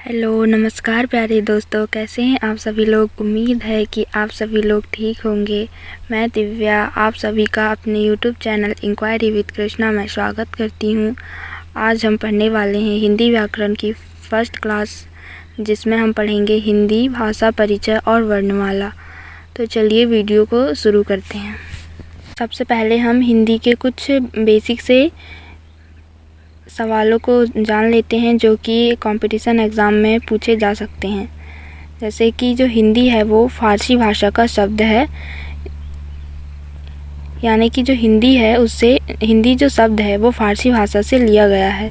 Hello नमस्कार प्यारे दोस्तों, कैसे हैं आप सभी लोग। उम्मीद है कि आप सभी लोग ठीक होंगे। मैं दिव्या आप सभी का अपने YouTube channel enquiry with Krishna में स्वागत करती हूं। आज हम पढ़ने वाले हैं हिंदी व्याकरण की फर्स्ट क्लास, जिसमें हम पढ़ेंगे हिंदी भाषा परिचय और वर्णमाला। तो चलिए वीडियो को शुरू करते हैं। सबसे पहले हम हिंदी के कुछ बेसिक से सवालों को जान लेते हैं जो कि कंपटीशन एग्ज़ाम में पूछे जा सकते हैं। जैसे कि जो हिंदी है वो फ़ारसी भाषा का शब्द है, यानी कि जो हिंदी है उससे हिंदी जो शब्द है वो फ़ारसी भाषा से लिया गया है।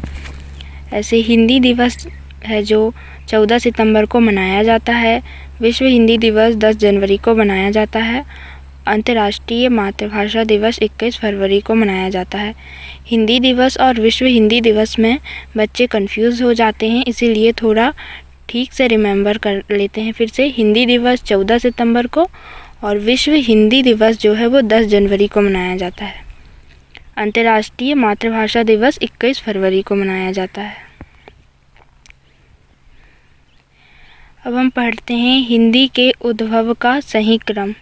ऐसे हिंदी दिवस है जो 14 सितंबर को मनाया जाता है। विश्व हिंदी दिवस 10 जनवरी को मनाया जाता है। अंतर्राष्ट्रीय मातृभाषा दिवस 21 फरवरी को मनाया जाता है। हिंदी दिवस और विश्व हिंदी दिवस में बच्चे कंफ्यूज हो जाते हैं, इसीलिए थोड़ा ठीक से रिमेंबर कर लेते हैं फिर से। हिंदी दिवस 14 सितंबर को और विश्व हिंदी दिवस जो है वो 10 जनवरी को मनाया जाता है। अंतर्राष्ट्रीय मातृभाषा दिवस 21 फरवरी को मनाया जाता है। अब हम पढ़ते हैं हिंदी के उद्भव का सही क्रम।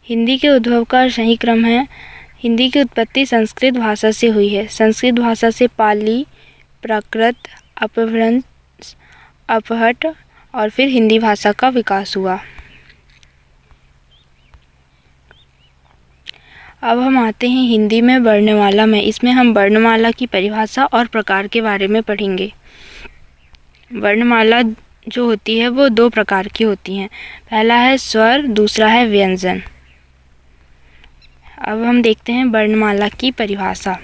हिंदी के उद्भव का सही क्रम है, हिंदी की उत्पत्ति संस्कृत भाषा से हुई है। संस्कृत भाषा से पाली, प्राकृत, अपभ्रंश, अपहट और फिर हिंदी भाषा का विकास हुआ। अब हम आते हैं हिंदी में वर्णमाला में। इसमें हम वर्णमाला की परिभाषा और प्रकार के बारे में पढ़ेंगे। वर्णमाला जो होती है वो 2 प्रकार की होती हैं। पहला है स्वर, दूसरा है व्यंजन। अब हम देखते हैं वर्णमाला की परिभाषा।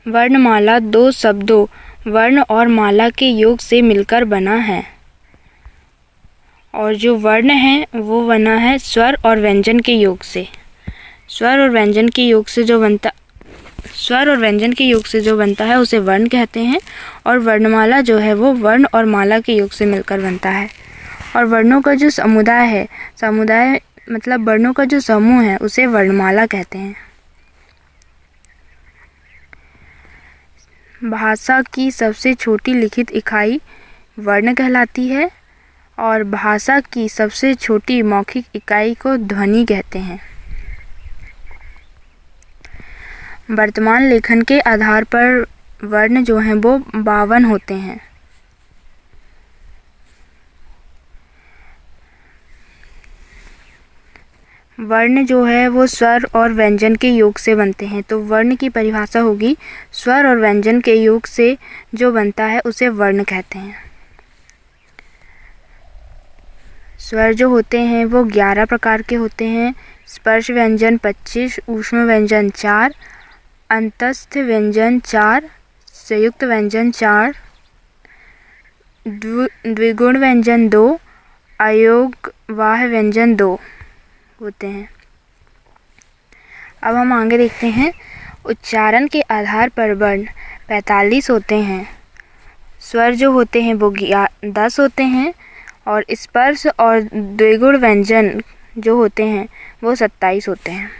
वर्णमाला 2 शब्दों वर्ण और माला के योग से मिलकर बना है, और जो वर्ण है वो बना है स्वर और व्यंजन के योग से। स्वर और व्यंजन के योग से जो बनता है उसे वर्ण कहते हैं, और वर्णमाला जो है वो वर्ण और माला के योग से मिलकर बनता है। और वर्णों का जो समुदाय मतलब वर्णों का जो समूह है उसे वर्णमाला कहते हैं। भाषा की सबसे छोटी लिखित इकाई वर्ण कहलाती है, और भाषा की सबसे छोटी मौखिक इकाई को ध्वनि कहते हैं। वर्तमान लेखन के आधार पर वर्ण जो हैं वो 52 होते हैं। वर्ण जो है वो स्वर और व्यंजन के योग से बनते हैं। तो वर्ण की परिभाषा होगी स्वर और व्यंजन के योग से जो बनता है उसे वर्ण कहते हैं। स्वर जो होते हैं वो 11 प्रकार के होते हैं। स्पर्श व्यंजन 25, ऊष्म व्यंजन 4, अंतस्थ व्यंजन 4, संयुक्त व्यंजन 4, द्विगुण व्यंजन 2, अयोगवाह व्यंजन 2 होते हैं। अब हम आगे देखते हैं। उच्चारण के आधार पर वर्ण 45 होते हैं। स्वर जो होते हैं वो 10 होते हैं, और स्पर्श और द्विगुण व्यंजन जो होते हैं वो 27 होते हैं।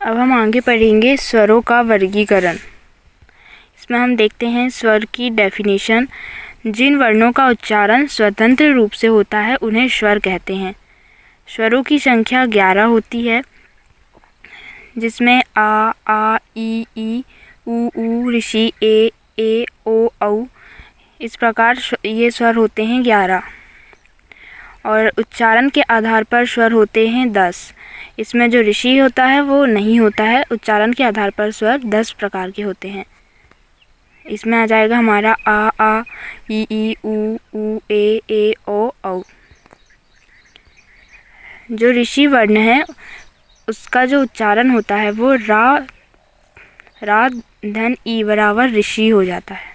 अब हम आगे पढ़ेंगे स्वरों का वर्गीकरण। इसमें हम देखते हैं स्वर की डेफिनेशन। जिन वर्णों का उच्चारण स्वतंत्र रूप से होता है उन्हें स्वर कहते हैं। स्वरों की संख्या 11 होती है, जिसमें आ, ई, ऊ, ऋषि, ए, ओ, औ, इस प्रकार ये स्वर होते हैं 11। और उच्चारण के आधार पर स्वर होते हैं 10। इसमें जो ऋषि होता है वो नहीं होता है। उच्चारण के आधार पर स्वर 10 प्रकार के होते हैं। इसमें आ जाएगा हमारा आ, ई, ऊ, ए, ओ, औ। जो ऋषि वर्ण है उसका जो उच्चारण होता है वो रा धन ई बराबर ऋषि हो जाता है।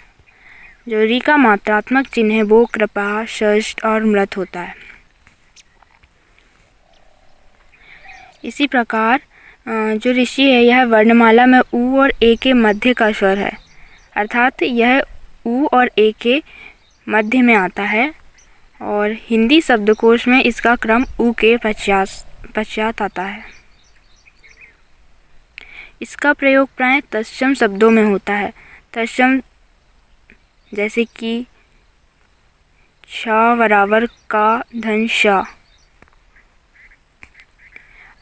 जो री का मात्रात्मक चिन्ह है वो कृपा, षष्ठ और मृत होता है। इसी प्रकार जो ऋषि है यह वर्णमाला में ऊ और ए के मध्य का स्वर है, अर्थात यह ऊ और ए के मध्य में आता है और हिंदी शब्दकोश में इसका क्रम उ के पश्चात आता है। इसका प्रयोग प्राय तत्सम शब्दों में होता है। तत्सम जैसे कि छ बराबर का धन श।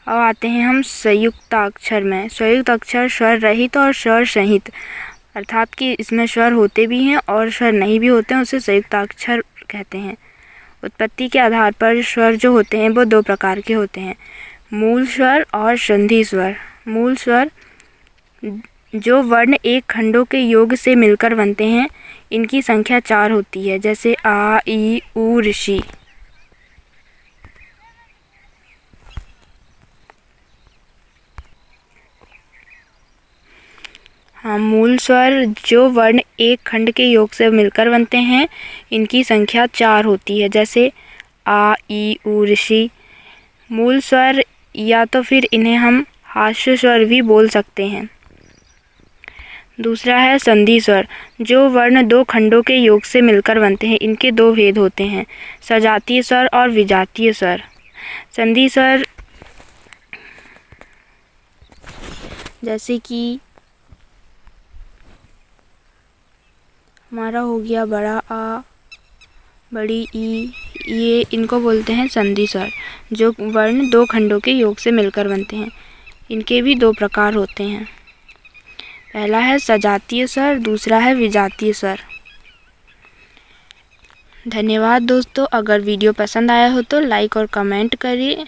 अब आते हैं हम संयुक्ताक्षर में। संयुक्त अक्षर स्वर रहित और स्वर सहित, अर्थात कि इसमें स्वर होते भी हैं और स्वर नहीं भी होते हैं, उसे संयुक्ताक्षर कहते हैं। उत्पत्ति के आधार पर स्वर जो होते हैं वो दो प्रकार के होते हैं, मूल स्वर और संधि स्वर। मूल स्वर जो वर्ण एक खंडों के योग से मिलकर बनते हैं, इनकी संख्या 4 होती है, जैसे आ, ई, उ, ऋषि। हाँ, मूल स्वर जो वर्ण एक खंड के योग से मिलकर बनते हैं, इनकी संख्या 4 होती है, जैसे आ, ई, उ, ऋषि। मूल स्वर या तो फिर इन्हें हम हास्य स्वर भी बोल सकते हैं। दूसरा है संधि स्वर, जो वर्ण दो खंडों के योग से मिलकर बनते हैं, इनके दो भेद होते हैं, सजातीय स्वर और विजातीय स्वर। संधि स्वर जैसे कि हमारा हो गया बड़ा आ, बड़ी ई, ये इनको बोलते हैं संधि स्वर, जो वर्ण दो खंडों के योग से मिलकर बनते हैं। इनके भी दो प्रकार होते हैं, पहला है सजातीय स्वर, दूसरा है विजातीय स्वर। धन्यवाद दोस्तों। अगर वीडियो पसंद आया हो तो लाइक और कमेंट करिए।